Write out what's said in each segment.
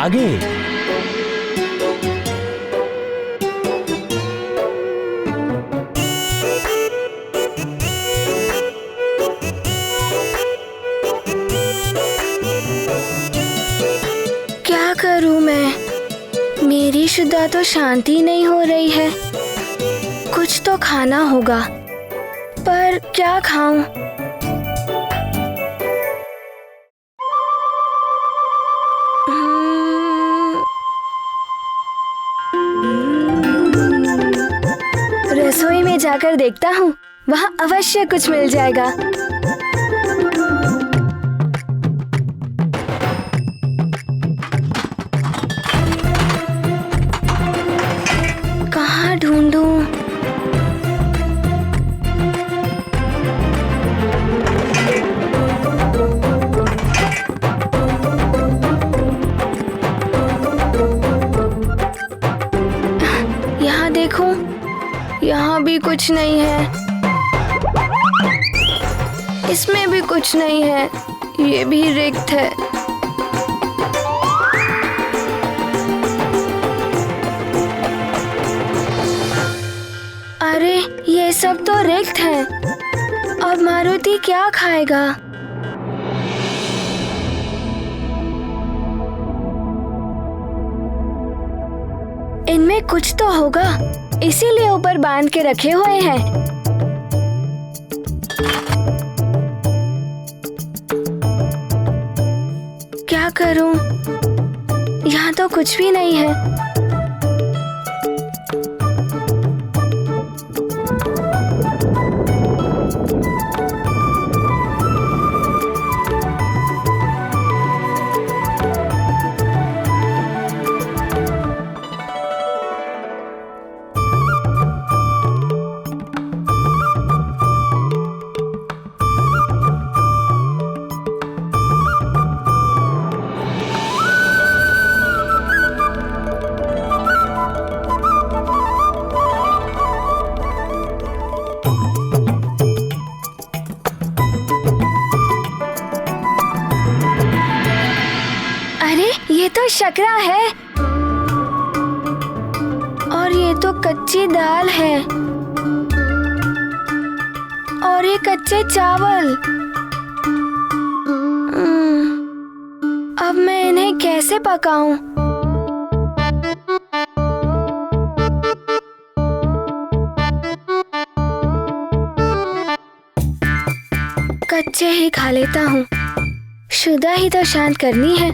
आगे। क्या करूं मैं? मेरी शुदा तो शांति नहीं हो रही है। कुछ तो खाना होगा, पर क्या खाऊं? रसोई में जाकर देखता हूँ, वहाँ अवश्य कुछ मिल जाएगा। कहाँ ढूंढूं? यहाँ देखूं, यहाँ भी कुछ नहीं है। इसमें भी कुछ नहीं है, ये भी रिक्त है। अरे ये सब तो रिक्त है। अब मारुति क्या खाएगा? इनमें कुछ तो होगा, इसीलिए ऊपर बांध के रखे हुए हैं। क्या करूं? यहाँ तो कुछ भी नहीं है। ये तो शकरा है और ये तो कच्ची दाल है और ये कच्चे चावल। अब मैं इन्हें कैसे पकाऊं? कच्चे ही खा लेता हूँ, शुदा ही तो शांत करनी है।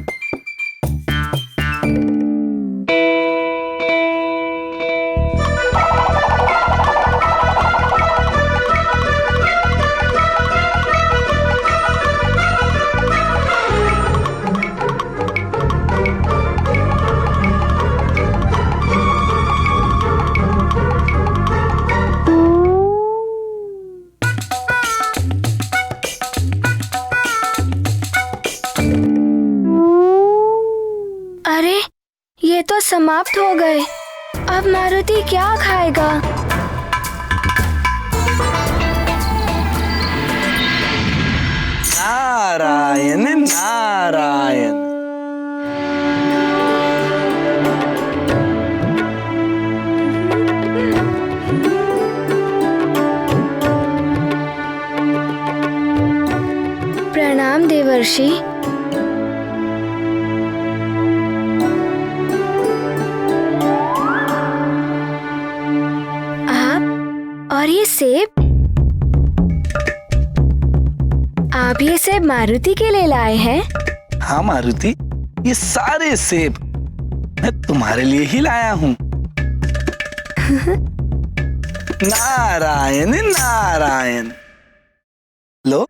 अरे ये तो समाप्त हो गए। अब मारुति क्या खाएगा? नारायण नारायण। प्रणाम देवर्षि। और ये सेब? आप ये सेब मारुति के लिए लाए हैं? हाँ मारुति, ये सारे सेब मैं तुम्हारे लिए ही लाया हूँ। नारायण नारायण। लो।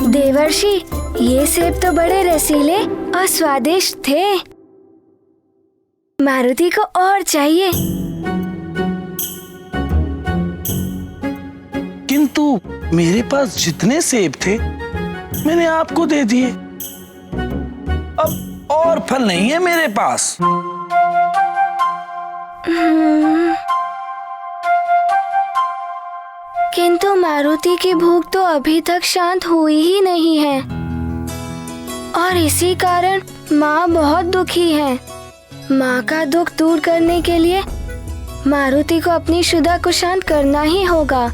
देवर्षि, ये सेब तो बड़े रसीले और स्वादिष्ट थे। मारुति को और चाहिए। किंतु मेरे पास जितने सेब थे मैंने आपको दे दिए। अब और फल नहीं है मेरे पास। किंतु मारुति की भूख तो अभी तक शांत हुई ही नहीं है और इसी कारण माँ बहुत दुखी है। माँ का दुख दूर करने के लिए मारुति को अपनी शुदा को शांत करना ही होगा।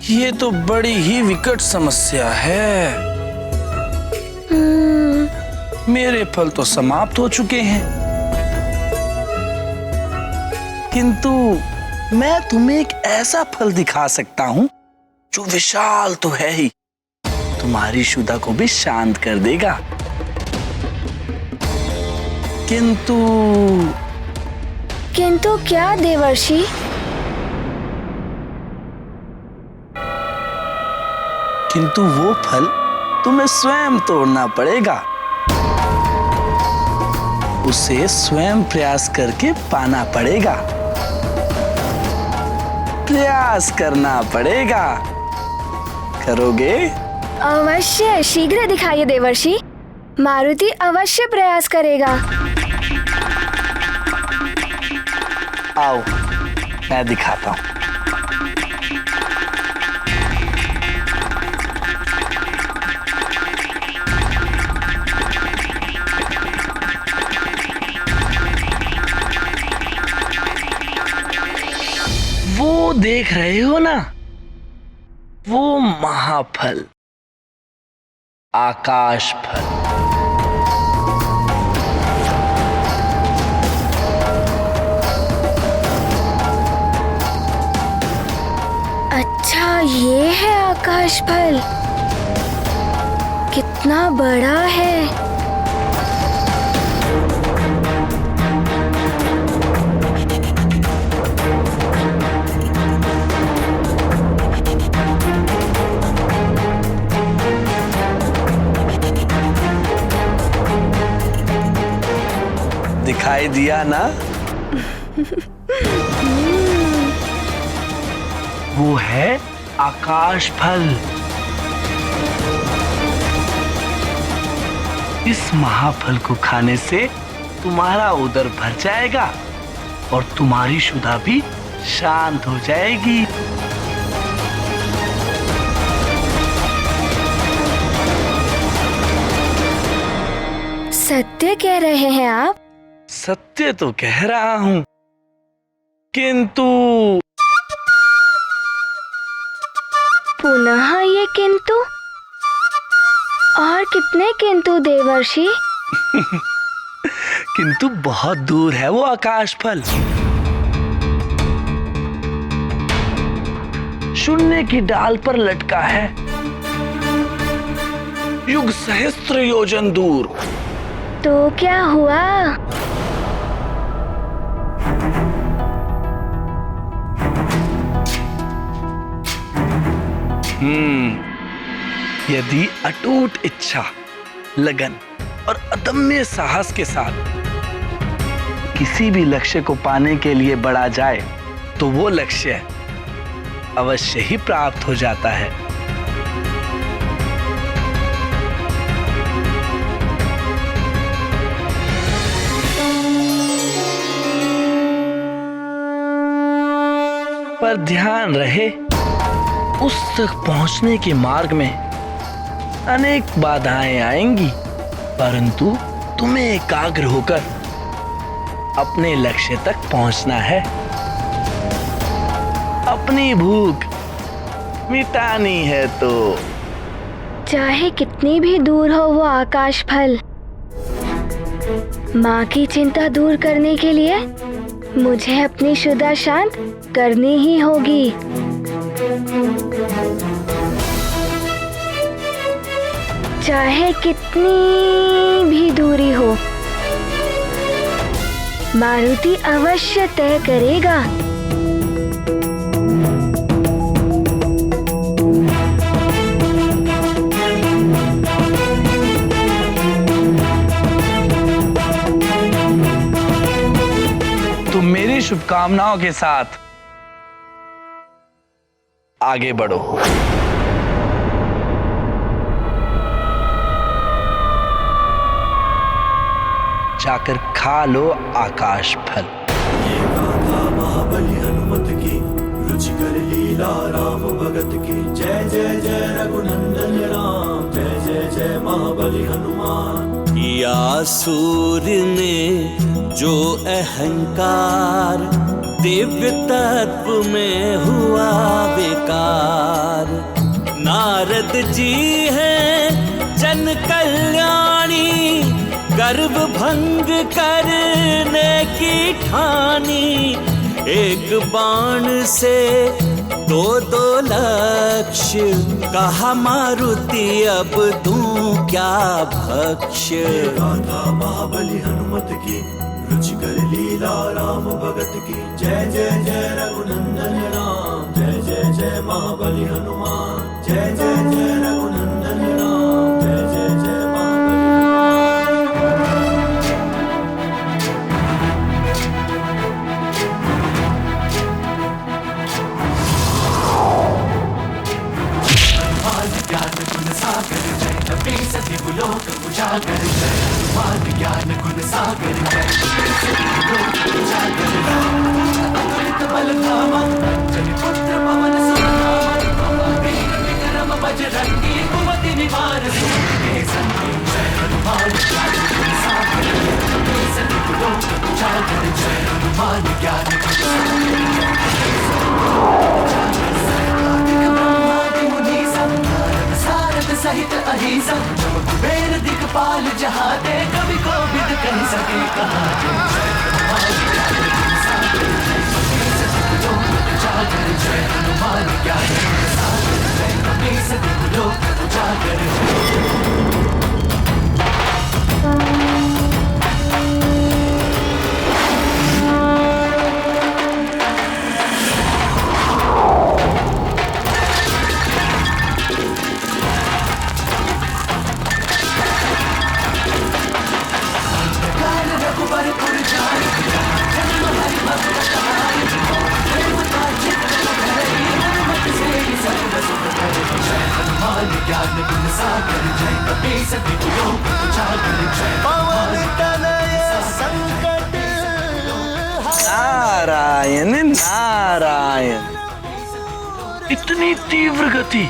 ये तो बड़ी ही विकट समस्या है। मेरे फल तो समाप्त हो चुके हैं, किंतु मैं तुम्हें एक ऐसा फल दिखा सकता हूँ जो विशाल तो है ही, तुम्हारी शुदा को भी शांत कर देगा। किंतु क्या देवर्षि? किंतु वो फल तुम्हें स्वयं तोड़ना पड़ेगा, उसे स्वयं प्रयास करके पाना पड़ेगा, प्रयास करना पड़ेगा। करोगे? अवश्य, शीघ्र दिखाइए देवर्षि। मारुति अवश्य प्रयास करेगा। आओ मैं दिखाता हूँ। वो देख रहे हो ना, वो महाफल, आकाश फल। अच्छा, ये है आकाश फल। कितना बड़ा है। दिखाई दिया ना? वो है आकाश फल। इस महाफल को खाने से तुम्हारा उदर भर जाएगा और तुम्हारी शुदा भी शांत हो जाएगी। सत्य कह रहे हैं आप? सत्य तो कह रहा हूं, किंतु पुनः ये किंतु? और कितने किंतु देवर्षि? किंतु बहुत दूर है वो आकाश फल। शून्य की डाल पर लटका है, युग सहस्त्र योजन दूर। तो क्या हुआ? यदि अटूट इच्छा, लगन और अदम्य साहस के साथ किसी भी लक्ष्य को पाने के लिए बढ़ा जाए तो वो लक्ष्य अवश्य ही प्राप्त हो जाता है। पर ध्यान रहे, उस तक पहुंचने के मार्ग में अनेक बाधाएं आएंगी, परंतु तुम्हें एकाग्र होकर अपने लक्ष्य तक पहुंचना है। अपनी भूख मिटानी है तो चाहे कितनी भी दूर हो वो आकाश फल, माँ की चिंता दूर करने के लिए मुझे अपनी शुदा शांत करनी ही होगी। चाहे कितनी भी दूरी हो, मारुति अवश्य तय करेगा। शुभकामनाओं के साथ आगे बढ़ो। जाकर खा लो आकाश फल। ये गाथा महाबली हनुमत की, रुचिकर लीला राम भगत की। जय जय जय रघुनंदन राम, जय जय जय महाबली हनुमान। किया सूर्य ने जो अहंकार, दिव्य तत्व में हुआ विकार। नारद जी हैं जन कल्याणी, गर्व भंग करने की ठानी। एक बाण से दो दो लक्ष्य, कहा मारुति अब दूं क्या भक्ष्य। गाथा महाबली हनुमत की, रुचिकर लीला राम भगत की। जय जय जय रघुनंदन राम, जय जय जय महाबली हनुमान। जय जय जय रघुनंदन राम, जय जय जय महाबली। ज्ञान गुण सागर जय, कपी सती लोक उजागर जय। मान ज्ञान गुण सागर जय, कपी सती लोक उजागर जय। अतुलित बल धामा, अंजनी पुत्र पवन सुत। वीर विक्रम बजरंगी, कुमति निवार सुमति संगी। जय हनुमान ज्ञान गुण सागर जय, कपी सती लोक उजागर जय। हनुमान ज्ञान गुण सागर जय, कपी सती लोक उजागर जय। ब्रह्मादि मुनि सब, सारद सहित अहिसा। कुबेर दिखपाल जहाते, कवि कोविद कह सके कहा। जय हनुमान ज्ञान गुण सागर जय, कपी सती लोक उजागर जय। हनुमान ज्ञान गुण सागर जय, कपी सती लोक उजागर जय। ज्ञान गुण सागर जय, कपी सती लोक उजागर जय। पवन तनय संकट नारायण नारायण। इतनी तीव्र गति,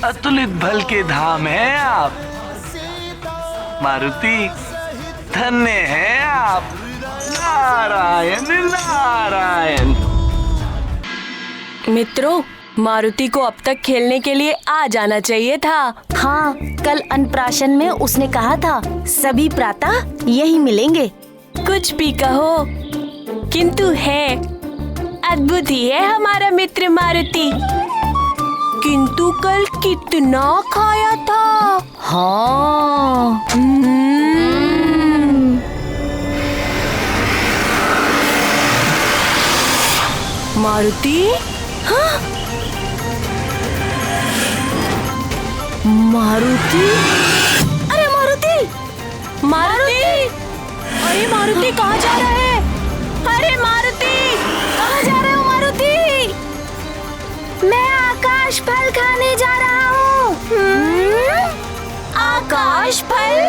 अतुलित बल के धाम है आप मारुति, धन्य है आप। नारायण नारायण। मित्रों, मारुति को अब तक खेलने के लिए आ जाना चाहिए था। हाँ, कल अन्नप्राशन में उसने कहा था सभी प्रातः यही मिलेंगे। कुछ भी कहो, किंतु है अद्भुत ही है हमारा मित्र मारुति। किंतु कल कितना खाया था। हाँ। मारुति, हाँ? मारुति, अरे मारुति, मारुति, अरे मारुति कहाँ जा रहा है? अरे मारुति, कहाँ जा रहे हो मारुति? मैं आकाश फल खाने जा रहा हूँ। आकाश फल?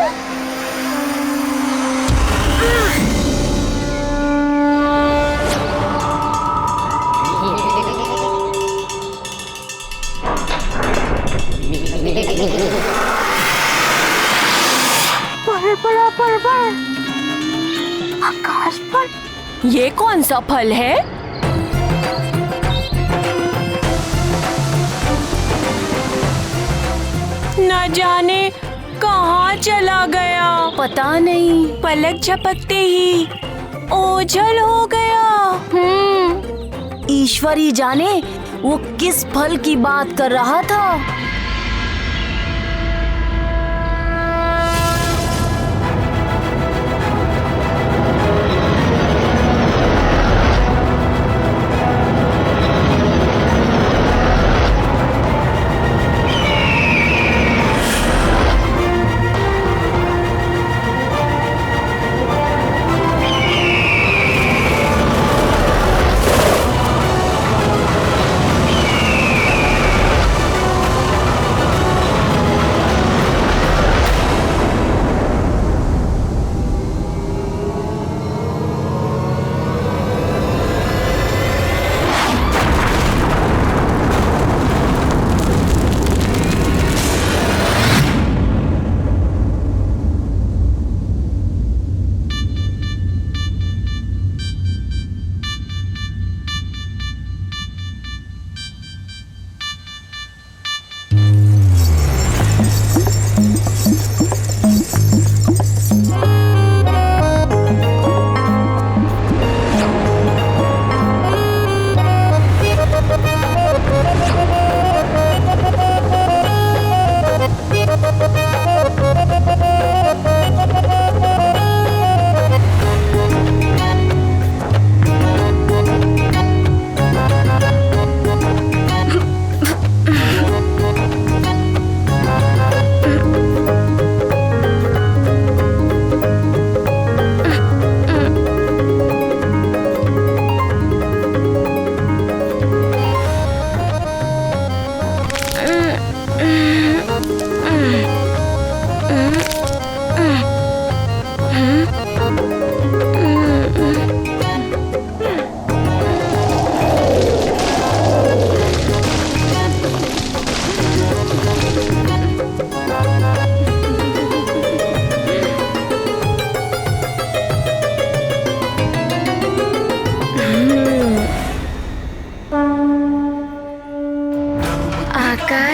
बड़ा पर्वत, आकाश फल। ये कौन सा फल है? न जाने कहाँ चला गया। पता नहीं। पलक झपकते ही ओझल हो गया। ईश्वर ही जाने वो किस फल की बात कर रहा था।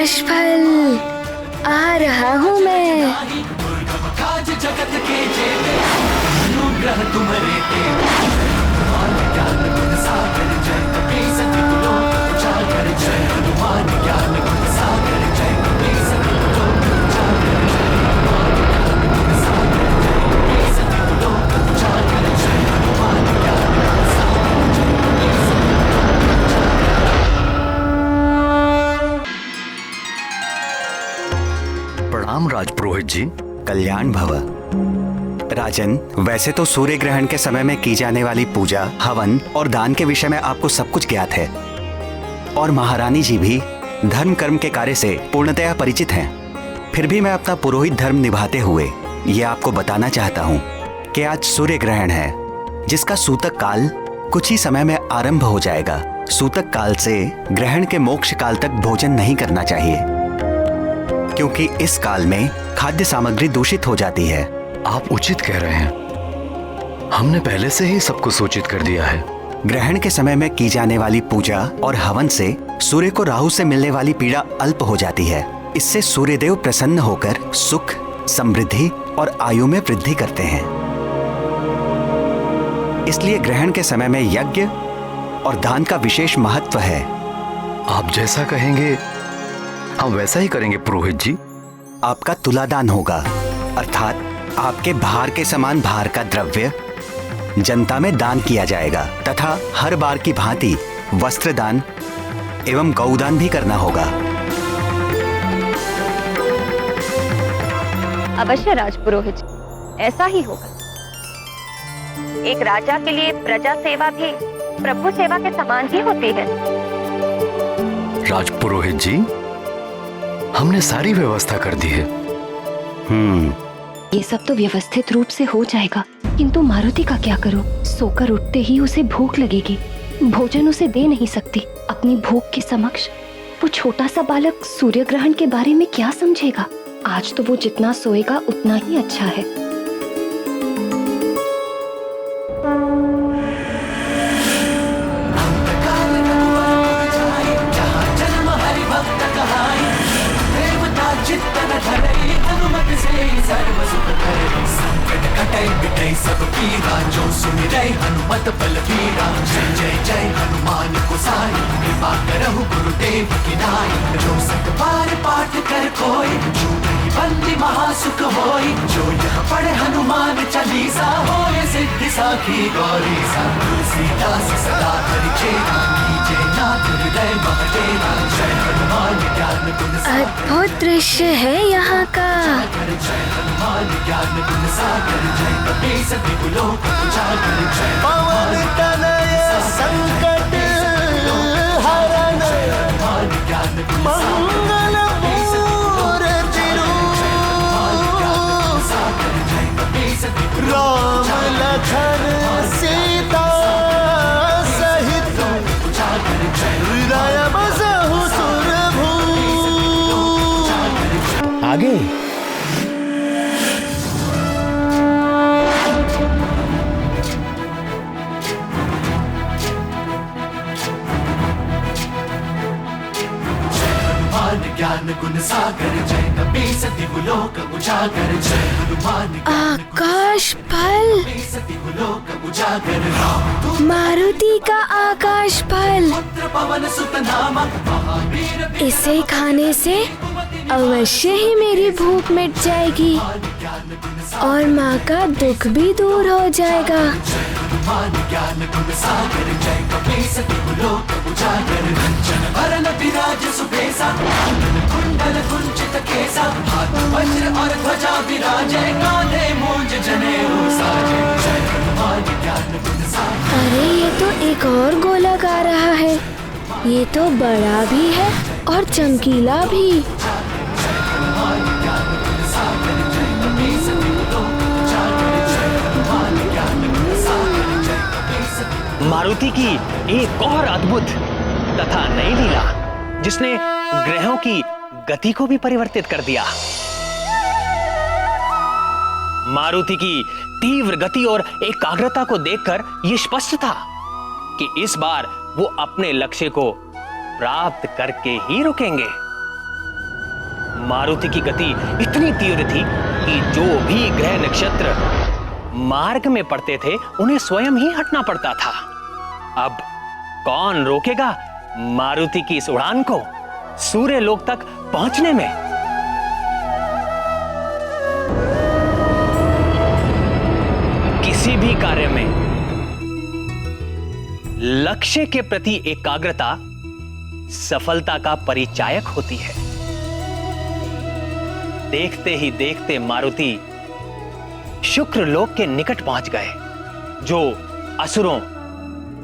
आकाश फल, आ रहा हूँ मैं। काज जगत के जेते अनुग्रह तुम्हारे के ज्ञान गुण सागर जय कपी सती लोक उजागर जय हनुमान ज्ञान गुण सागर जय कपी सती लोक उजागर जय हनुमान ज्ञान गुण सागर जय कपी सती लोक उजागर जय हनुमान ज्ञान गुण सागर जय कपी सती लोक। प्रणाम राजपुरोहित जी। कल्याण भव। राजन, वैसे तो सूर्य ग्रहण के समय में की जाने वाली पूजा, हवन और दान के विषय में आपको सब कुछ ज्ञात है और महारानी जी भी धर्म कर्म के कार्य से पूर्णतया परिचित हैं। फिर भी मैं अपना पुरोहित धर्म निभाते हुए ये आपको बताना चाहता हूँ कि आज सूर्य ग्रहण है, जिसका सूतक काल कुछ ही समय में आरंभ हो जाएगा। सूतक काल से ग्रहण के मोक्ष काल तक भोजन नहीं करना चाहिए, क्योंकि इस काल में खाद्य सामग्री दूषित हो जाती है। आप उचित कह रहे हैं, हमने पहले से ही सबको सूचित कर दिया है। ग्रहण के समय में की जाने वाली पूजा और हवन से सूर्य को राहु से मिलने वाली पीड़ा अल्प हो जाती है। इससे सूर्यदेव प्रसन्न होकर सुख, समृद्धि और आयु में वृद्धि करते हैं। इसलिए ग्रहण के समय में यज्ञ और दान का विशेष महत्व है। आप जैसा कहेंगे हम वैसा ही करेंगे पुरोहित जी। आपका तुलादान होगा, अर्थात आपके भार के समान भार का द्रव्य जनता में दान किया जाएगा तथा हर बार की भांति वस्त्र दान एवं गौदान भी करना होगा। अवश्य राजपुरोहित जी, ऐसा ही होगा। एक राजा के लिए प्रजा सेवा भी प्रभु सेवा के समान ही होती है। राजपुरोहित जी, हमने सारी व्यवस्था कर दी है। ये सब तो व्यवस्थित रूप से हो जाएगा, किंतु मारुति का क्या करूं? सोकर उठते ही उसे भूख लगेगी, भोजन उसे दे नहीं सकती। अपनी भूख के समक्ष वो छोटा सा बालक सूर्य ग्रहण के बारे में क्या समझेगा? आज तो वो जितना सोएगा उतना ही अच्छा है। सब पीरा जो सुमिरै हनुमत बलबीरा। जय जय जय हनुमान गोसाई, कृपा करहु गुरुदेव की नाई। जो सत बार पाठ कर कोई, जो नहीं बंदी महासुख होई। जो यह पढ़े हनुमान चालीसा, होए सिद्धि साखी गौरी सा। तुलसीदास सदा हरि चेरा, कीजे नाथ हृदय महडेरा। जय हनुमान ज्ञान गुण सागर, अद्भुत दृश्य है यहाँ का। जय हनुमान ज्ञान गुण सागर जय कपी सती लोक उजागर। जय पवन तनय संकट हरण, ज्ञान मंगल मूर्ति राम लखन सीता सहित हृदय बसहु सुरभू। आगे ज्ञान गुण सागर जय कपी सती लोक उजागर। जय हनुमान आकाश फल, सती लोक उजागर। मारुति का आकाश फल, पुत्र पवन सुत नामा महावीर। इसे खाने से अवश्य ही मेरी भूख मिट जाएगी और माँ का दुख भी दूर हो जाएगा। हनुमान ज्ञान गुण सागर जय कपी सती लोक उजागर। कंचन वरन विराज सुबेसा, कुंडल कुंचित केसा। हाथ वज्र और ध्वजा विराजे, कांधे मूंज जनेऊ साजे। जय हनुमान ज्ञान गुण सागर। अरे ये तो एक और गोला गा रहा है। ये तो बड़ा भी है और चमकीला भी। मारुति की एक और अद्भुत तथा नई लीला, जिसने ग्रहों की गति को भी परिवर्तित कर दिया। मारुति की तीव्र गति और एकाग्रता को देखकर यह स्पष्ट था कि इस बार वो अपने लक्ष्य को प्राप्त करके ही रुकेंगे। मारुति की गति इतनी तीव्र थी कि जो भी ग्रह नक्षत्र मार्ग में पड़ते थे उन्हें स्वयं ही हटना पड़ता था। अब कौन रोकेगा मारुति की इस उड़ान को सूर्य लोक तक पहुंचने में? किसी भी कार्य में लक्ष्य के प्रति एकाग्रता सफलता का परिचायक होती है। देखते ही देखते मारुति शुक्र लोक के निकट पहुंच गए, जो असुरों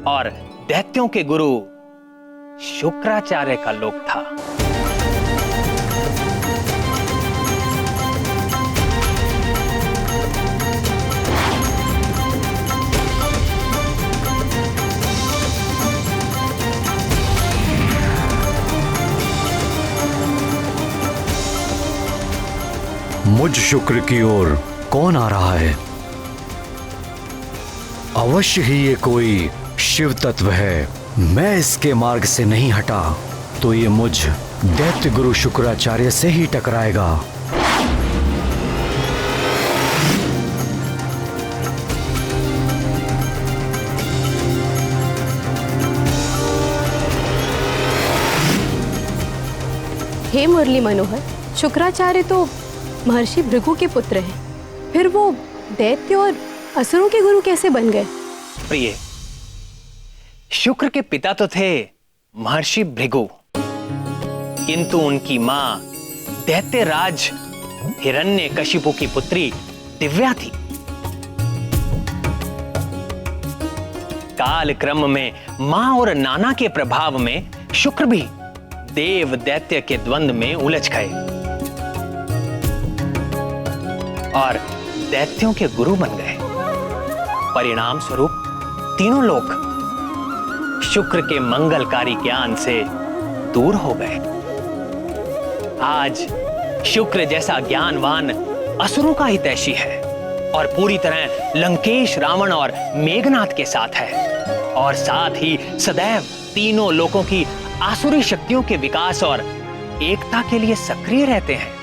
और दैत्यों के गुरु शुक्राचार्य का लोक था। मुझ शुक्र की ओर कौन आ रहा है? अवश्य ही ये कोई शिव तत्व है। मैं इसके मार्ग से नहीं हटा तो ये मुझ दैत्य गुरु शुक्राचार्य से ही टकराएगा। हे मुरली मनोहर, शुक्राचार्य तो महर्षि भृगु के पुत्र हैं, फिर वो दैत्य और असुरों के गुरु कैसे बन गए? प्रिय, शुक्र के पिता तो थे महर्षि भृगु, किंतु उनकी मां दैत्यराज हिरण्यकशिपु की पुत्री दिव्या थी। काल क्रम में मां और नाना के प्रभाव में शुक्र भी देव दैत्य के द्वंद्व में उलझ गए और दैत्यों के गुरु बन गए। परिणाम स्वरूप तीनों लोग शुक्र के मंगलकारी ज्ञान से दूर हो गए। आज शुक्र जैसा ज्ञानवान असुरों का हितैषी है और पूरी तरह लंकेश, रावण और मेघनाथ के साथ है, और साथ ही सदैव तीनों लोकों की आसुरी शक्तियों के विकास और एकता के लिए सक्रिय रहते हैं।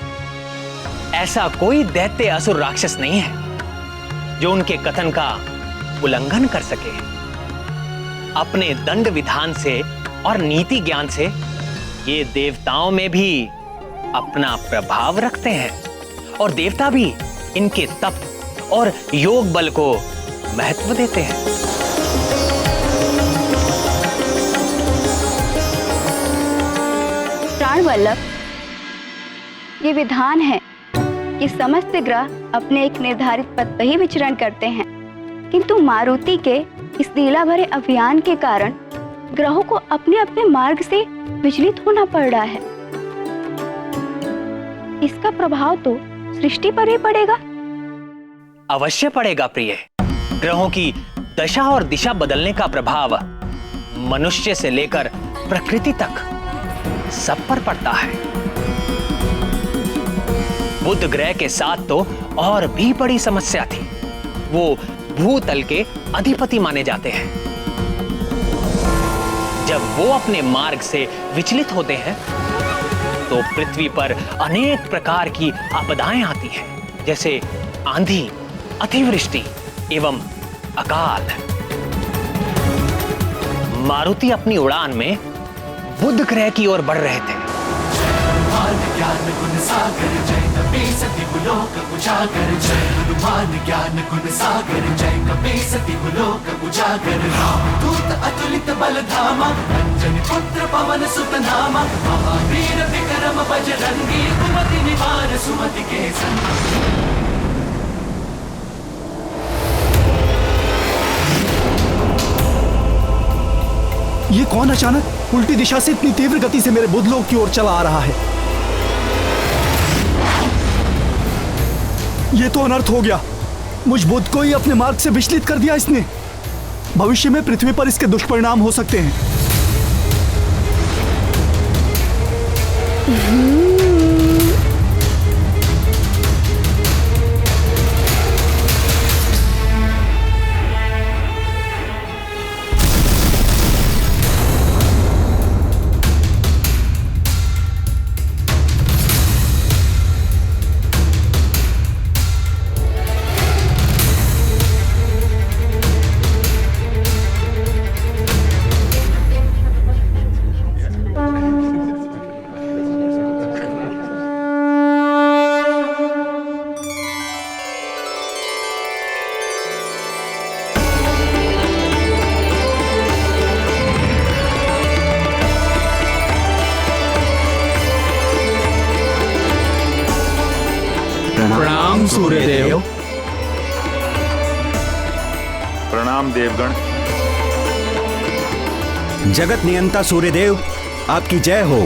ऐसा कोई दैत्य असुर राक्षस नहीं है जो उनके कथन का उल्लंघन कर सके। अपने दंड विधान से और नीति ज्ञान से ये देवताओं में भी अपना प्रभाव रखते हैं और देवता भी इनके तप और योग बल को महत्व देते हैं। प्राणवल्लभ, ये विधान है कि समस्त ग्रह अपने एक निर्धारित पथ पर ही विचरण करते हैं, किंतु मारुति के इस लीला भरे अभियान के कारण ग्रहों को अपने अपने मार्ग से विचलित होना पड़ रहा है। इसका प्रभाव तो सृष्टि पर ही पड़ेगा। अवश्य पड़ेगा प्रिय। ग्रहों की दशा और दिशा बदलने का प्रभाव मनुष्य से लेकर प्रकृति तक सब पर पड़ता है। बुध ग्रह के साथ तो और भी बड़ी समस्या थी। वो भूतल के अधिपति माने जाते हैं। जब वो अपने मार्ग से विचलित होते हैं तो पृथ्वी पर अनेक प्रकार की आपदाएं आती हैं, जैसे आंधी, अतिवृष्टि एवं अकाल। मारुति अपनी उड़ान में बुध ग्रह की ओर बढ़ रहे थे। ज्ञान गुण सागर जय कपी सती गुलोक उजागर, जय हनुमान ज्ञान गुण सागर जय कपी सती गुलोक उजागर। दूत अतुलित बल धामा, अंजनी पुत्र पवन सुत नामा, महावीर विक्रम बजरंगी, कुमति निवार सुमति के संगी। ये कौन अचानक उल्टी दिशा से इतनी तीव्र गति से मेरे बुधलोक की ओर चला आ रहा है? ये तो अनर्थ हो गया। मुझ बुध को ही अपने मार्ग से विचलित कर दिया इसने। भविष्य में पृथ्वी पर इसके दुष्परिणाम हो सकते हैं। सूर्यदेव। प्रणाम देवगण। जगत नियंता सूर्यदेव, आपकी जय हो।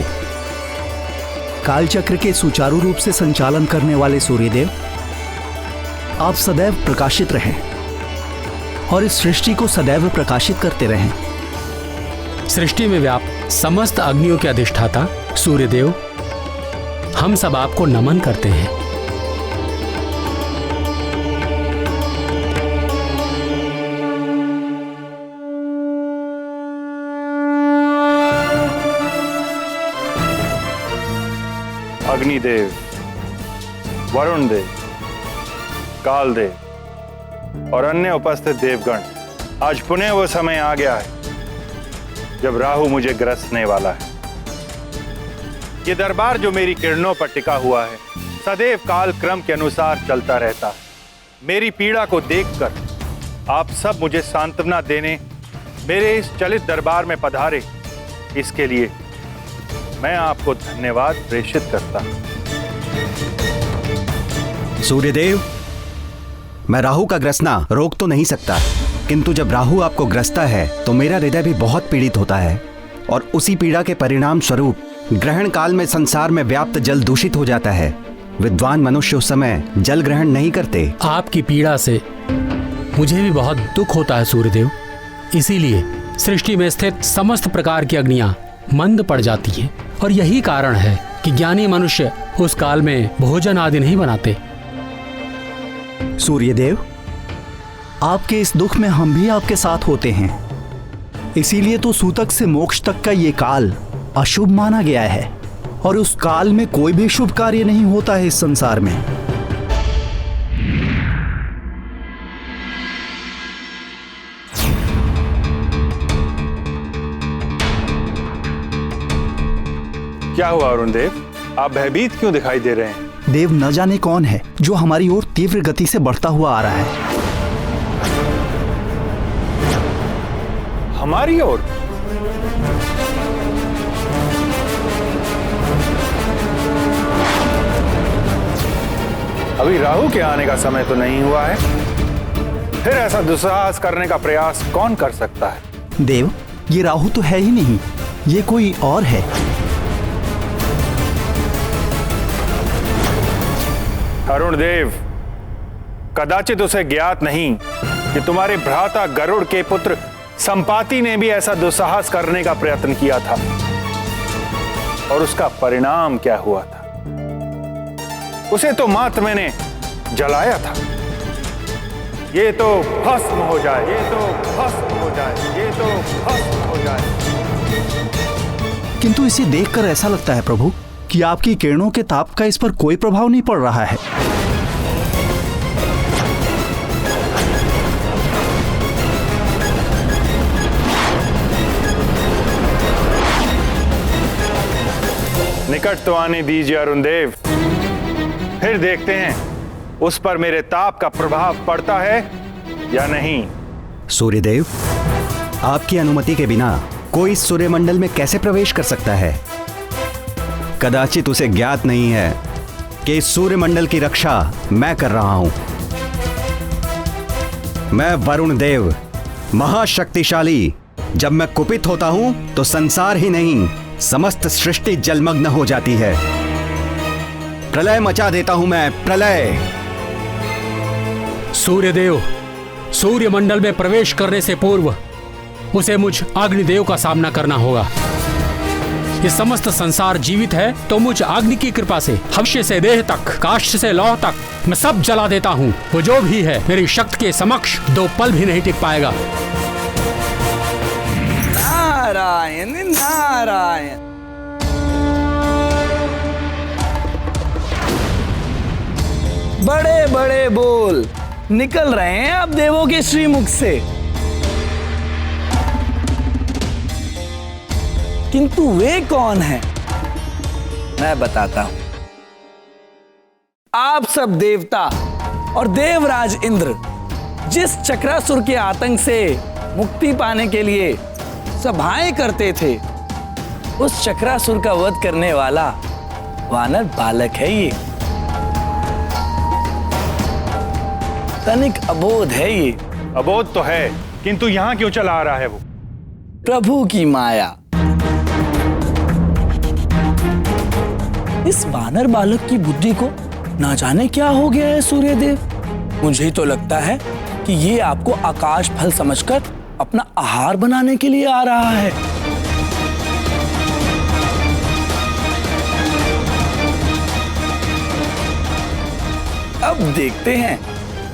कालचक्र के सुचारू रूप से संचालन करने वाले सूर्यदेव, आप सदैव प्रकाशित रहें और इस सृष्टि को सदैव प्रकाशित करते रहें। सृष्टि में व्याप्त समस्त अग्नियों के अधिष्ठाता सूर्यदेव, हम सब आपको नमन करते हैं। अग्निदेव, वरुण देव, कालदेव और अन्य उपस्थित देवगण, आज पुनः वो समय आ गया है जब राहु मुझे ग्रसने वाला है। ये दरबार जो मेरी किरणों पर टिका हुआ है, सदैव काल क्रम के अनुसार चलता रहता है। मेरी पीड़ा को देखकर आप सब मुझे सांत्वना देने मेरे इस चलित दरबार में पधारे, इसके लिए मैं आपको धन्यवाद प्रेषित करता हूं। सूर्यदेव, मैं राहु का ग्रसना रोक तो नहीं सकता, किंतु जब राहु आपको ग्रसता है तो मेरा हृदय भी बहुत पीड़ित होता है और उसी पीड़ा के परिणाम स्वरूप ग्रहण काल में संसार में व्याप्त जल दूषित हो जाता है। विद्वान मनुष्य उस समय जल ग्रहण नहीं करते। आपकी पीड़ा से मुझे भी बहुत दुख होता है सूर्यदेव, इसीलिए सृष्टि में स्थित समस्त प्रकार की अग्नियां मंद पड़ जाती हैं और यही कारण है कि ज्ञानी मनुष्य उस काल में भोजन आदि नहीं बनाते। सूर्यदेव, आपके इस दुख में हम भी आपके साथ होते हैं, इसीलिए तो सूतक से मोक्ष तक का ये काल अशुभ माना गया है और उस काल में कोई भी शुभ कार्य नहीं होता है इस संसार में। क्या हुआ अरुण देव, आप भयभीत क्यों दिखाई दे रहे हैं? देव, न जाने कौन है जो हमारी ओर तीव्र गति से बढ़ता हुआ आ रहा है। हमारी ओर? अभी राहु के आने का समय तो नहीं हुआ है, फिर ऐसा दुस्साहस करने का प्रयास कौन कर सकता है? देव, ये राहु तो है ही नहीं, ये कोई और है। अरुण देव, कदाचित उसे ज्ञात नहीं कि तुम्हारे भ्राता गरुड़ के पुत्र संपाति ने भी ऐसा दुस्साहस करने का प्रयत्न किया था और उसका परिणाम क्या हुआ था? उसे तो मात्र मैंने जलाया था। ये तो भस्म हो जाए, ये तो भस्म हो जाए, ये तो भस्म हो जाए। किंतु इसे देखकर ऐसा लगता है प्रभु कि आपकी किरणों के ताप का इस पर कोई प्रभाव नहीं पड़ रहा है। निकट तो आने दीजिए अरुण देव, फिर देखते हैं उस पर मेरे ताप का प्रभाव पड़ता है या नहीं। सूर्यदेव, आपकी अनुमति के बिना कोई सूर्यमंडल में कैसे प्रवेश कर सकता है? कदाचित उसे ज्ञात नहीं है कि इस सूर्यमंडल की रक्षा मैं कर रहा हूं। मैं वरुण देव, महाशक्तिशाली, जब मैं कुपित होता हूं तो संसार ही नहीं समस्त सृष्टि जलमग्न हो जाती है। प्रलय मचा देता हूं मैं, प्रलय। सूर्यदेव, सूर्यमंडल में प्रवेश करने से पूर्व उसे मुझ अग्निदेव का सामना करना होगा। ये समस्त संसार जीवित है तो मुझ अग्नि की कृपा से हव्य से देह तक, काष्ठ से लौह तक मैं सब जला देता हूँ। वो जो भी है मेरी शक्ति के समक्ष 2 पल भी नहीं टिक पाएगा। नारायण नारायण। बड़े बड़े बोल निकल रहे हैं अब देवों के श्रीमुख से, किंतु वे कौन हैं? मैं बताता हूं। आप सब देवता और देवराज इंद्र जिस चक्रासुर के आतंक से मुक्ति पाने के लिए सभाएं करते थे, उस चक्रासुर का वध करने वाला वानर बालक है ये। तनिक अबोध है ये। अबोध तो है, किंतु यहाँ क्यों चला आ रहा है वो? प्रभु की माया। इस वानर बालक की बुद्धि को ना जाने क्या हो गया है सूर्यदेव। मुझे तो लगता है कि ये आपको आकाश फल समझकर अपना आहार बनाने के लिए आ रहा है। अब देखते हैं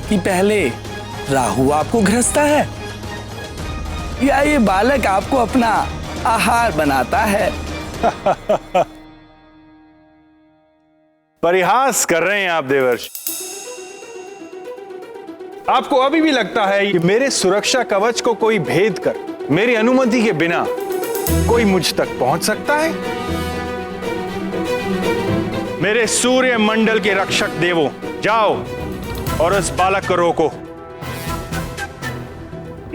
कि पहले राहु आपको ग्रसता है या ये बालक आपको अपना आहार बनाता है। परिहास कर रहे हैं आप देवर्षि। आपको अभी भी लगता है कि मेरे सुरक्षा कवच को कोई भेद कर मेरी अनुमति के बिना कोई मुझ तक पहुंच सकता है? मेरे सूर्य मंडल के रक्षक देवों, जाओ और उस बालक को रोको।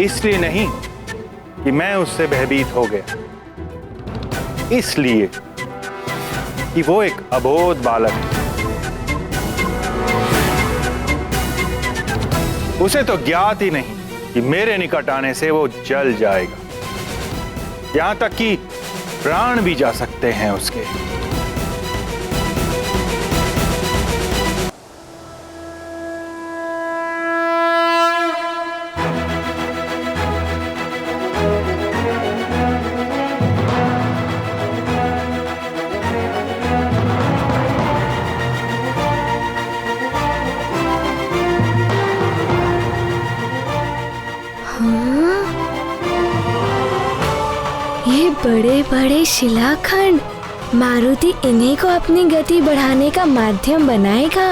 इसलिए नहीं कि मैं उससे भयभीत हो गया, इसलिए कि वो एक अबोध बालक है। उसे तो ज्ञात ही नहीं कि मेरे निकट आने से वो जल जाएगा, यहां तक कि प्राण भी जा सकते हैं उसके। बड़े बड़े शिलाखंड, मारुति इन्हीं को अपनी गति बढ़ाने का माध्यम बनाएगा।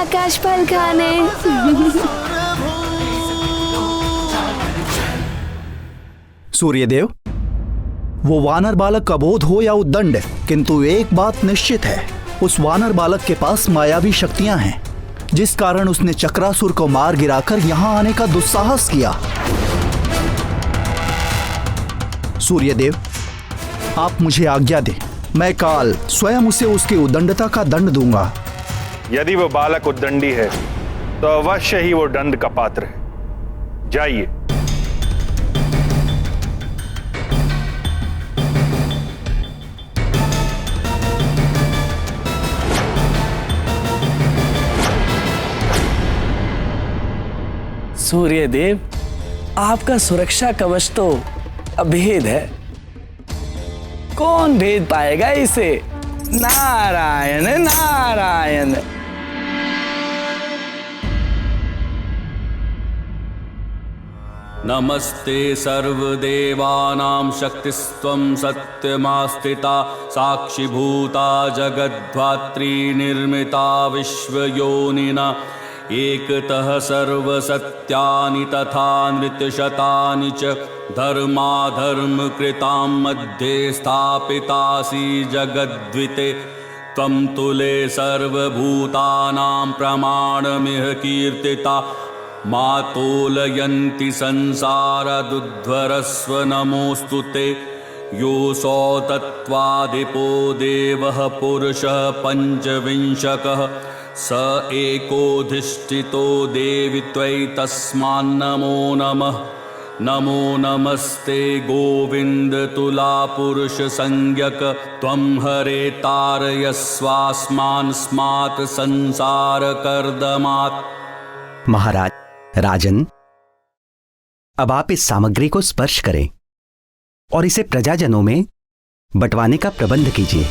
आकाश फल खाने। सूर्यदेव, वो वानर बालक अबोध हो या उद्दंड, किंतु एक बात निश्चित है, उस वानर बालक के पास मायावी शक्तियां हैं, जिस कारण उसने चक्रासुर को मार गिराकर यहां आने का दुस्साहस किया। सूर्यदेव, आप मुझे आज्ञा दें, मैं काल स्वयं उसे उसकी उद्दंडता का दंड दूंगा। यदि वो बालक उद्दंडी है तो अवश्य ही वो दंड का पात्र है। जाइए। सूर्यदेव, आपका सुरक्षा कवच तो अभेद है, कौन भेद पाएगा इसे? नारायण नारायण। नमस्ते सर्वदेवानां शक्तिस्त्वं सत्यमास्थिता साक्षिभूता जगद्धात्री निर्मिता विश्वयोनिना एकतः सर्वसत्यानि तथा नृत्यशतानि च धर्माधर्मकृतां मध्ये स्थापितासि जगद्विते त्वं तुले सर्वभूतानां प्रमाणमिह कीर्तिता मातोलयन्ति संसारदुध्वरस्व नमोऽस्तु ते योऽसौ तत्त्वादिपो देवः पुरुषः पञ्चविंशकः स एकोऽधिष्ठितो देवि त्वयि तस्मान्नमो नमः। नमो नमस्ते गोविंद तुला पुरुष संज्ञक त्वं हरे तारयस्वास्मान् स्मात् संसार कर्दमात्। महाराज, राजन, अब आप इस सामग्री को स्पर्श करें और इसे प्रजाजनों में बंटवाने का प्रबंध कीजिए।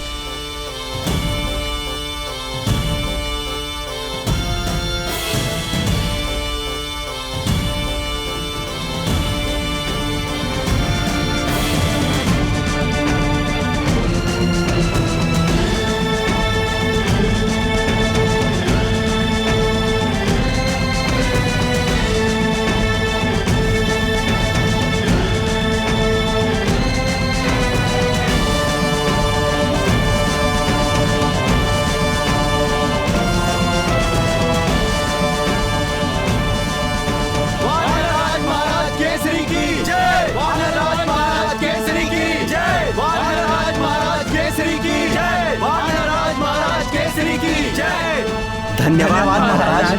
धन्यवाद महाराज।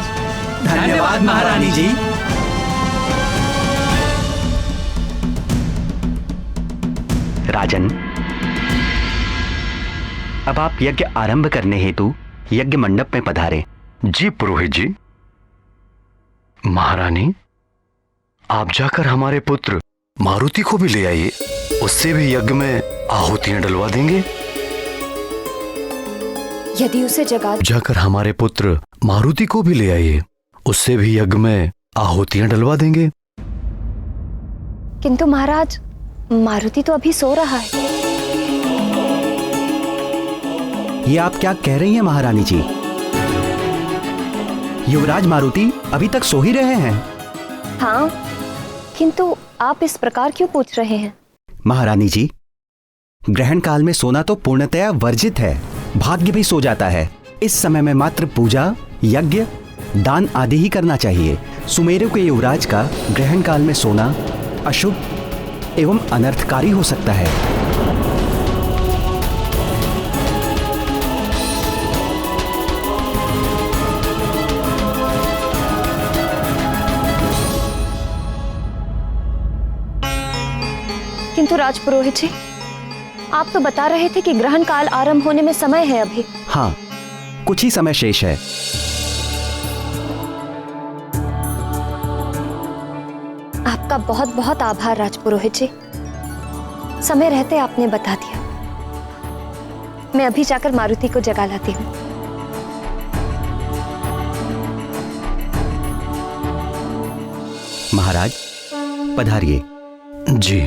धन्यवाद महारानी जी। राजन, अब आप यज्ञ आरंभ करने हेतु यज्ञ मंडप में पधारे। जी पुरोहित जी। महारानी, आप जाकर हमारे पुत्र मारुति को भी ले आइए, उससे भी यज्ञ में आहुतियां डलवा देंगे। यदि उसे जगा जाकर हमारे पुत्र मारुति को भी ले आइए, उससे भी यज्ञ में आहुतियां डलवा देंगे। किंतु महाराज, मारुति तो अभी सो रहा है। ये आप क्या कह रही हैं महारानी जी? युवराज मारुति अभी तक सो ही रहे हैं। हाँ, किंतु आप इस प्रकार क्यों पूछ रहे हैं? महारानी जी, ग्रहण काल में सोना तो पूर्णतया वर्जित है। भाग्य भी सो जाता है। इस समय में मात्र पूजा, यज्ञ, दान आदि ही करना चाहिए। सुमेरु के युवराज का ग्रहण काल में सोना अशुभ एवं अनर्थकारी हो सकता है। किंतु राजपुरोहित जी, आप तो बता रहे थे कि ग्रहण काल आरंभ होने में समय है अभी। हाँ, कुछ ही समय शेष है। आपका बहुत बहुत आभार राजपुरोहित जी। समय रहते आपने बता दिया। मैं अभी जाकर मारुति को जगा लाती हूँ। महाराज, पधारिए। जी।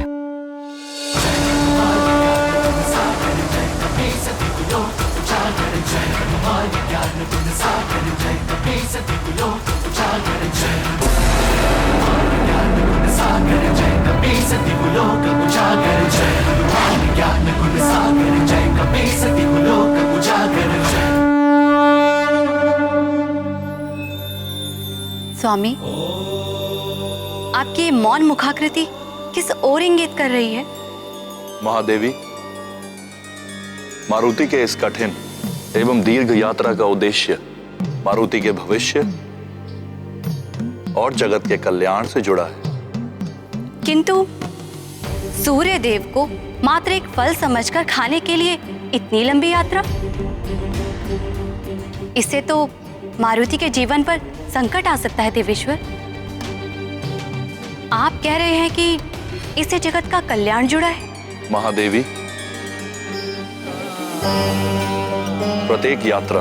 स्वामी, आपकी मौन मुखाकृति किस ओर इंगित कर रही है? महादेवी, मारुति के इस कठिन एवं दीर्घ यात्रा का उद्देश्य मारुति के भविष्य और जगत के कल्याण से जुड़ा है। किंतु सूर्य देव को मात्र एक फल समझकर खाने के लिए इतनी लंबी यात्रा? इससे तो मारुति के जीवन पर संकट आ सकता है देवेश्वर। आप कह रहे हैं कि इससे जगत का कल्याण जुड़ा है? महादेवी, प्रत्येक यात्रा,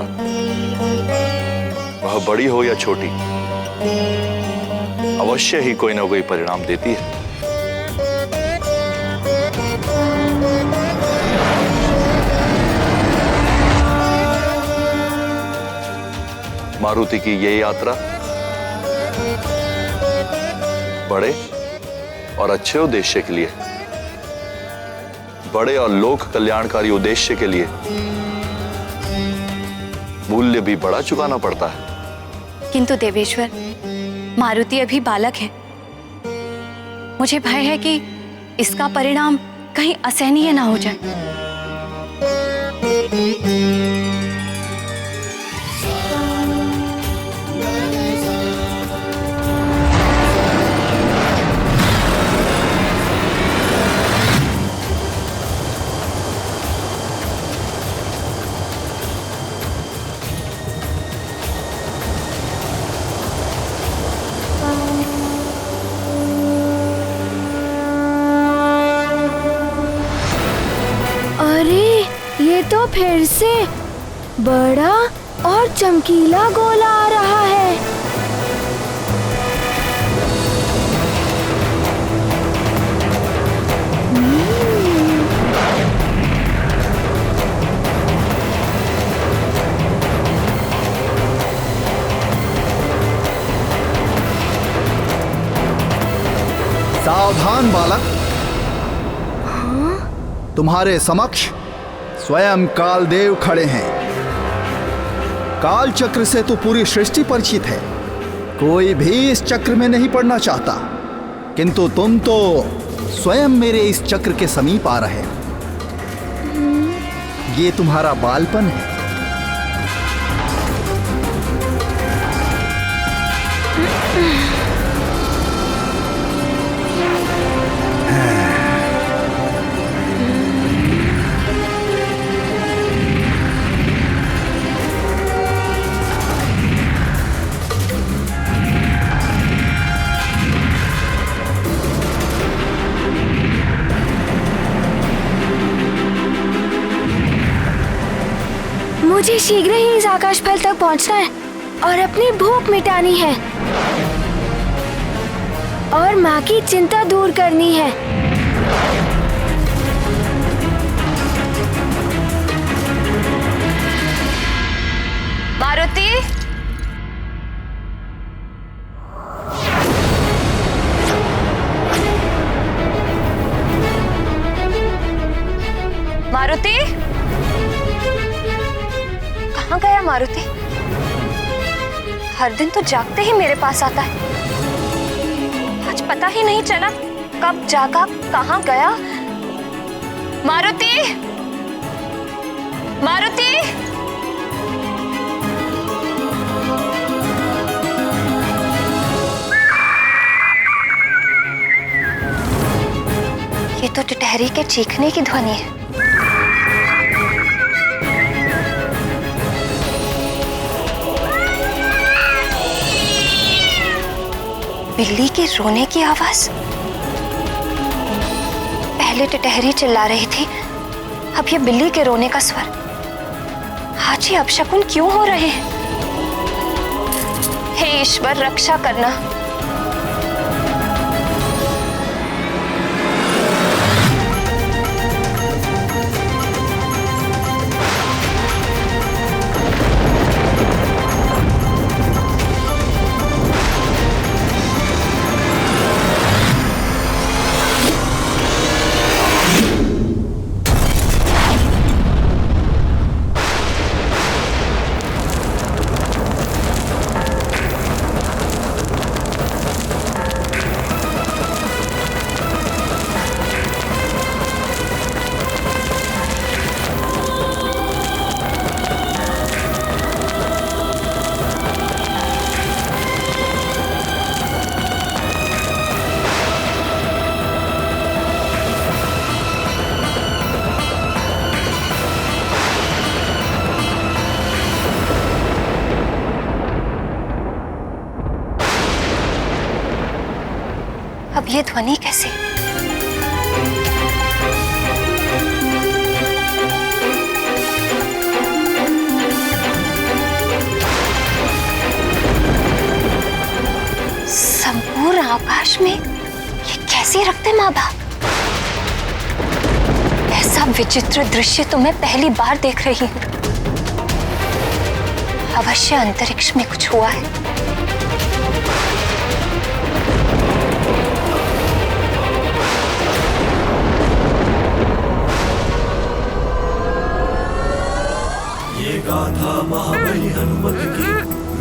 वह बड़ी हो या छोटी, अवश्य ही कोई ना कोई परिणाम देती है। मारुति की ये यात्रा बड़े और अच्छे उद्देश्य के लिए, बड़े और लोक कल्याणकारी उद्देश्य के लिए मूल्य भी बड़ा चुकाना पड़ता है। किंतु देवेश्वर, मारुति अभी बालक है। मुझे भय है कि इसका परिणाम कहीं असहनीय ना हो जाए। फिर से बड़ा और चमकीला गोला आ रहा है। सावधान बालक। तुम्हारे समक्ष स्वयं कालदेव खड़े हैं। काल चक्र से तो पूरी सृष्टि परिचित है, कोई भी इस चक्र में नहीं पड़ना चाहता, किंतु तुम तो स्वयं मेरे इस चक्र के समीप आ रहे हो। ये तुम्हारा बालपन है। मुझे शीघ्र ही इस आकाश फल तक पहुंचना है और अपनी भूख मिटानी है और माँ की चिंता दूर करनी है। मारुति, मारुति, कहाँ गया मारुति? हर दिन तो जागते ही मेरे पास आता है, आज पता ही नहीं चला कब जागा कहाँ गया। मारुति, मारुति, ये तो टिटहरी के चीखने की ध्वनि है। बिल्ली के रोने की आवाज। पहले टिटहरी चिल्ला रही थी, अब ये बिल्ली के रोने का स्वर। आज ये अपशकुन क्यों हो रहे हैं? हे ईश्वर, रक्षा करना। अब ये ध्वनि कैसे? संपूर्ण आकाश में ये कैसे रखते माँ बाप? ऐसा विचित्र दृश्य तो मैं पहली बार देख रही हूँ। अवश्य अंतरिक्ष में कुछ हुआ है। गाथा महाबली हनुमत की,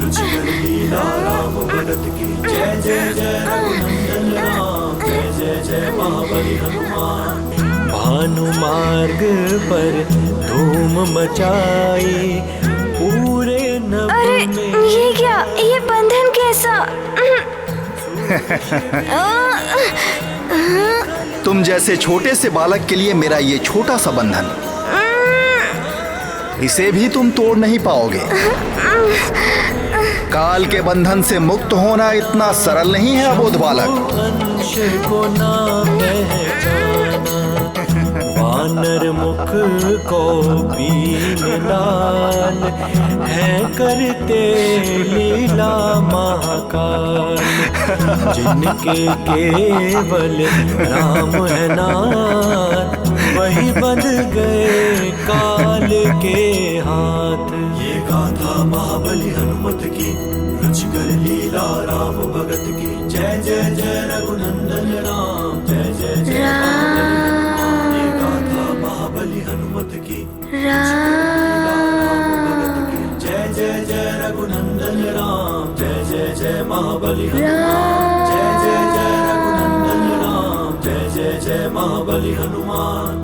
रुचिकर लीला राम भरत की। जय जय जय रघुनंदन राम, जय जय जय महाबली हनुमान। भानु मार्ग पर धूम मचाई पूरे नभ में। अरे ये क्या? ये बंधन कैसा? तुम जैसे छोटे से बालक के लिए मेरा ये छोटा सा बंधन, इसे भी तुम तोड़ नहीं पाओगे। काल के बंधन से मुक्त होना इतना सरल नहीं है अबोध बालक। वानर मुख को बीन लाल है करते लीला महाकाल। जिनके केवल राम है नाथ वही बंध गए काल के हाथ। ये गाथा महाबली हनुमत की रच कर लीला राम भगत की। जय जय जय रघुनंदन राम जय जय जय राम। ये गाथा महाबली हनुमत की जय जय जय रघुनंदन राम जय जय जय महाबली हनुमान। जय जय जय रघुनंदन राम जय जय जय महाबली हनुमान।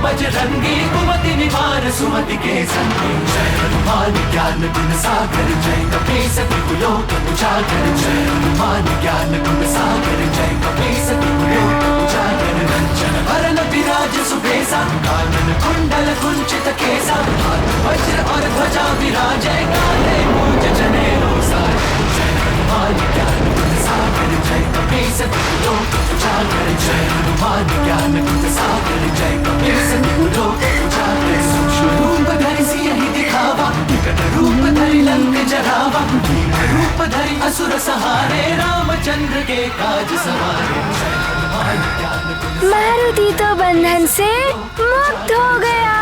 बजरंगी कुमति निवार सुमति के संगी। जय हनुमान ज्ञान गुण सागर जय कपीस तिहु लोक उजागर। जय हनुमान ज्ञान गुण सागर जय कपीस तिहु लोक उजागर। रंजन वरन विराज सुबेसा कानन कुंडल कुंचित केसा। हाथ वज्र और ध्वजा विराजै काले मूंज जनेऊ साज। जय हनुमान ज्ञान गुण सागर जय कपीस तिहु लोक उजागर। जय हनुमान ज्ञान गुण सागर जय कपीस तिहु लोक उजागर। सूक्ष्म रूप धरि सियहि दिखावा विकट रूप धरि लंक जरावा। भीम रूप धरि असुर सहारे रामचंद्र के काज सवारे। जय हनुमान ज्ञान गुण मारुति तो बंधन से मुक्त हो गया।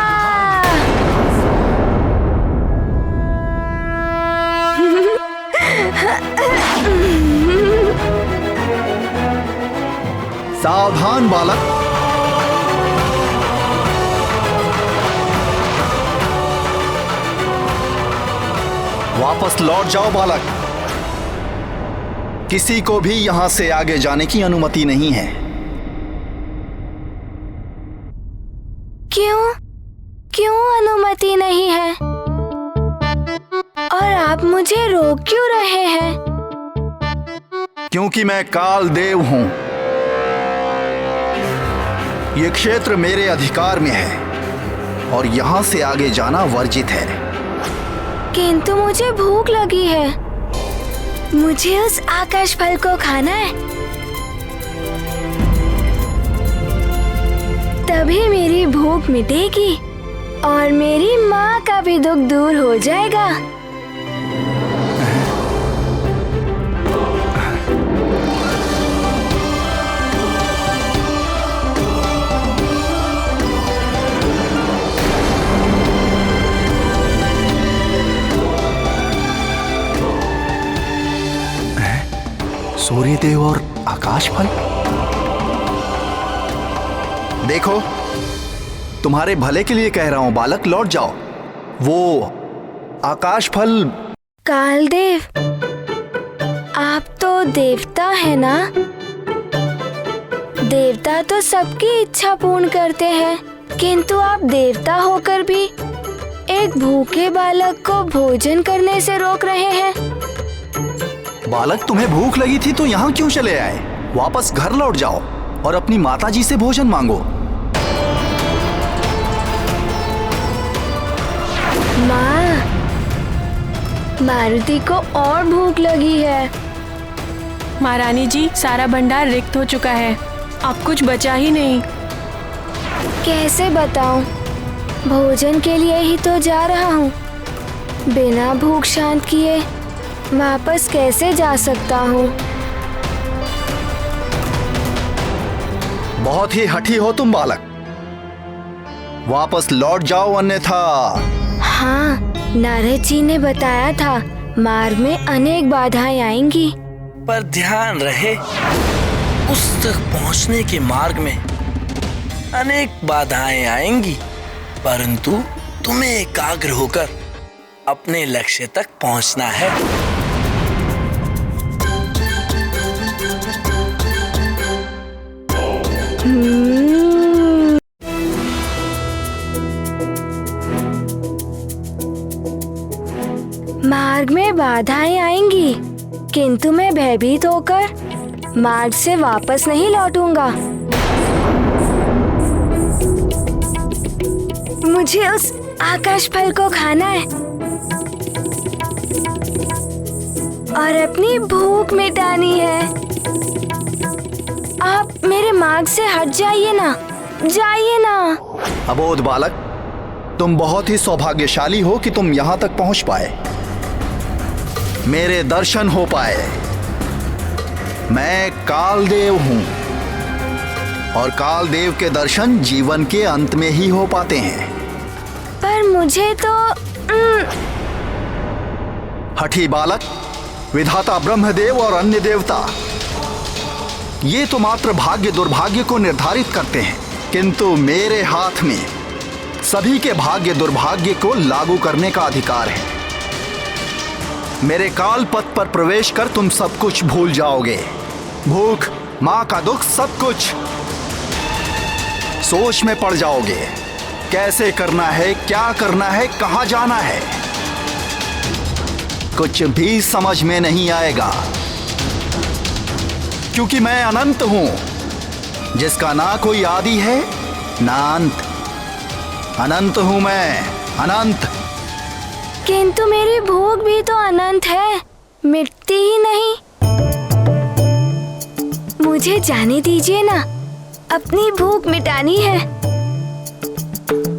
सावधान बालक, वापस लौट जाओ बालक। किसी को भी यहां से आगे जाने की अनुमति नहीं है। क्यों? क्यों अनुमति नहीं है? और आप मुझे रोक क्यों रहे हैं? क्योंकि मैं काल देव हूं। ये क्षेत्र मेरे अधिकार में है और यहां से आगे जाना वर्जित है। किंतु मुझे भूख लगी है। मुझे उस आकाश फल को खाना है। तभी मेरी भूख मिटेगी और मेरी माँ का भी दुख दूर हो जाएगा। सूर्यदेव और आकाश फल। देखो, तुम्हारे भले के लिए कह रहा हूं बालक, लौट जाओ। वो आकाश फल। कालदेव, आप तो देवता है ना? देवता तो सबकी इच्छा पूर्ण करते हैं, किंतु आप देवता होकर भी एक भूखे बालक को भोजन करने से रोक रहे हैं। बालक, तुम्हें भूख लगी थी तो यहाँ क्यों चले आए? वापस घर लौट जाओ और अपनी माताजी से भोजन मांगो। माँ, मारुति को और भूख लगी है। महारानी जी, सारा भंडार रिक्त हो चुका है, अब कुछ बचा ही नहीं। कैसे बताऊं? भोजन के लिए ही तो जा रहा हूँ। बिना भूख शांत किए वापस कैसे जा सकता हूँ? बहुत ही हठी हो तुम बालक, वापस लौट जाओ अन्यथा। हाँ, नारद जी ने बताया था मार्ग में अनेक बाधाएं आएंगी। पर ध्यान रहे, उस तक पहुंचने के मार्ग में अनेक बाधाएं आएंगी, परंतु तुम्हें एकाग्र होकर अपने लक्ष्य तक पहुंचना है। मार्ग में बाधाएं आएंगी, किंतु मैं भयभीत होकर मार्ग से वापस नहीं लौटूंगा। मुझे उस आकाश फल को खाना है और अपनी भूख मिटानी है। आप मेरे मार्ग से हट जाइए ना, जाइए ना। अबोध बालक, तुम बहुत ही सौभाग्यशाली हो कि तुम यहाँ तक पहुँच पाए, मेरे दर्शन हो पाए। मैं कालदेव हूँ और कालदेव के दर्शन जीवन के अंत में ही हो पाते हैं। पर मुझे तो हठी बालक, विधाता ब्रह्मदेव और अन्य देवता ये तो मात्र भाग्य दुर्भाग्य को निर्धारित करते हैं, किंतु मेरे हाथ में सभी के भाग्य दुर्भाग्य को लागू करने का अधिकार है। मेरे काल पथ पर प्रवेश कर तुम सब कुछ भूल जाओगे, भूख, माँ का दुख, सब कुछ। सोच में पड़ जाओगे, कैसे करना है, क्या करना है, कहाँ जाना है, कुछ भी समझ में नहीं आएगा। क्योंकि मैं अनंत हूं, जिसका ना कोई आदि है ना अंत। अनंत हूं मैं, अनंत। किंतु मेरी भूख भी तो अनंत है, मिटती ही नहीं। मुझे जाने दीजिए ना, अपनी भूख मिटानी है।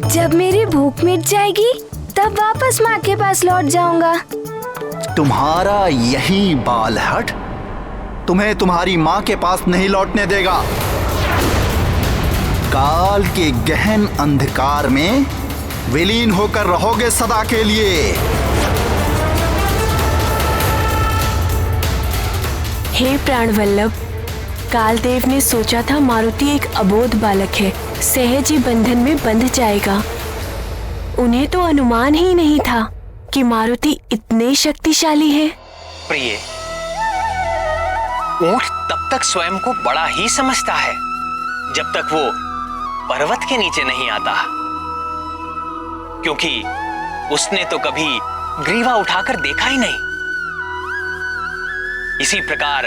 जब मेरी भूख मिट जाएगी तब वापस माँ के पास लौट जाऊंगा। तुम्हारा यही बालहट तुम्हें तुम्हारी माँ के पास नहीं लौटने देगा। काल के गहन अंधकार में विलीन होकर रहोगे सदा के लिए। हे प्राणवल्लभ, कालदेव ने सोचा था मारुति एक अबोध बालक है, सहज ही बंधन में बंध जाएगा। उन्हें तो अनुमान ही नहीं था कि मारुति इतने शक्तिशाली है। प्रिय, ऊंट तब तक स्वयं को बड़ा ही समझता है जब तक वो पर्वत के नीचे नहीं आता, क्योंकि उसने तो कभी ग्रीवा उठाकर देखा ही नहीं। इसी प्रकार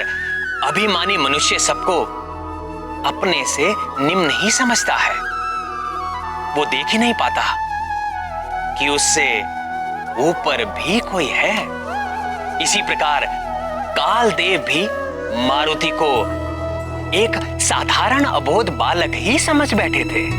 अभिमानी मनुष्य सबको अपने से निम्न ही समझता है। वो देख ही नहीं पाता कि उससे ऊपर भी कोई है। इसी प्रकार कालदेव भी मारुति को एक साधारण अबोध बालक ही समझ बैठे थे।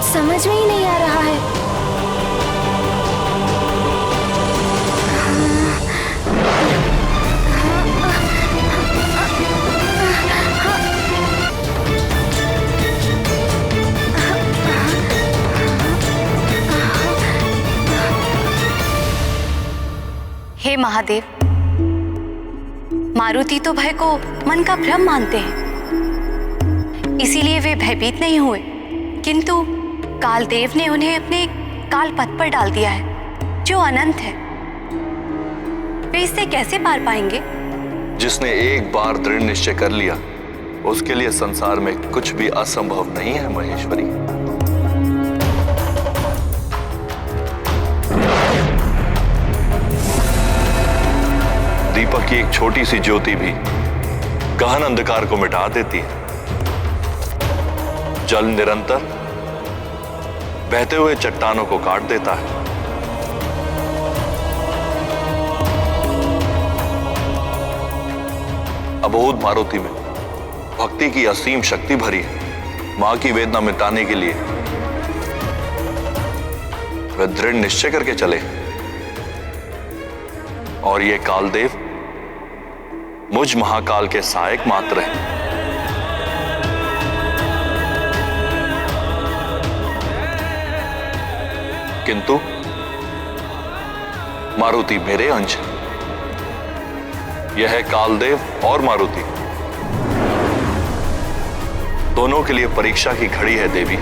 समझ में ही नहीं आ रहा है। हे महादेव, मारुति तो भय को मन का भ्रम मानते हैं, इसीलिए वे भयभीत नहीं हुए, किंतु कालदेव ने उन्हें अपने काल पथ पर डाल दिया है जो अनंत है। वे इससे कैसे पार पाएंगे? जिसने एक बार दृढ़ निश्चय कर लिया उसके लिए संसार में कुछ भी असंभव नहीं है महेश्वरी। दीपक की एक छोटी सी ज्योति भी गहन अंधकार को मिटा देती है। जल निरंतर बहते हुए चट्टानों को काट देता है। अबोध मारुति में भक्ति की असीम शक्ति भरी है। मां की वेदना मिटाने के लिए वे दृढ़ निश्चय करके चले और ये कालदेव मुझ महाकाल के सहायक मात्र हैं। किंतु मारुति मेरे अंश है। यह है कालदेव और मारुति, दोनों के लिए परीक्षा की घड़ी है देवी।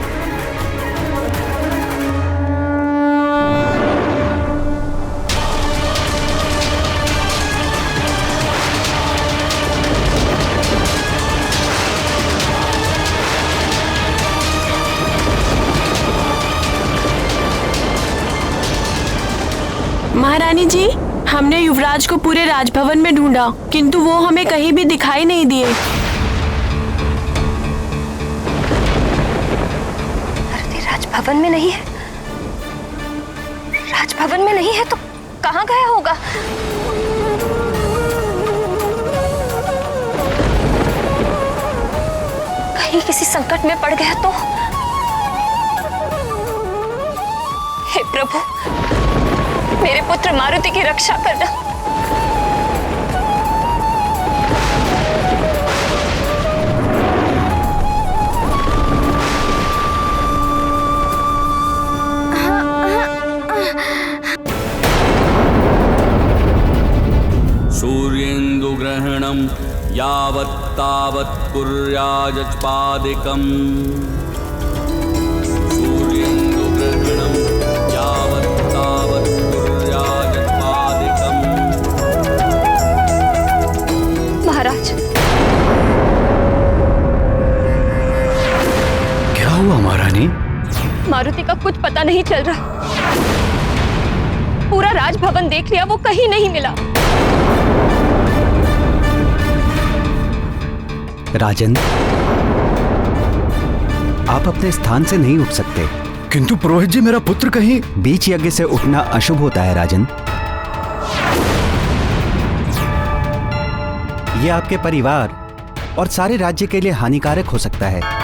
महारानी जी, हमने युवराज को पूरे राजभवन में ढूंढा, किंतु वो हमें कहीं भी दिखाई नहीं दिए। राजभवन में नहीं है? राजभवन में नहीं है तो कहाँ गया होगा? कहीं किसी संकट में पड़ गया तो? हे प्रभु, मेरे पुत्र मारुति की रक्षा करना। सूर्येन्दुग्रहणं यावत् तावत् कुर्याजपादिकम्। सूर्येन्दुग्रहणं यावत् तावत् कुर्याजपादिकम्। महाराज, क्या हुआ महारानी? मारुति का कुछ पता नहीं चल रहा। पूरा राजभवन देख लिया, वो कहीं नहीं मिला। राजन, आप अपने स्थान से नहीं उठ सकते। किंतु पुरोहित जी, मेरा पुत्र कहीं। बीच यज्ञ से उठना अशुभ होता है राजन। यह आपके परिवार और सारे राज्य के लिए हानिकारक हो सकता है।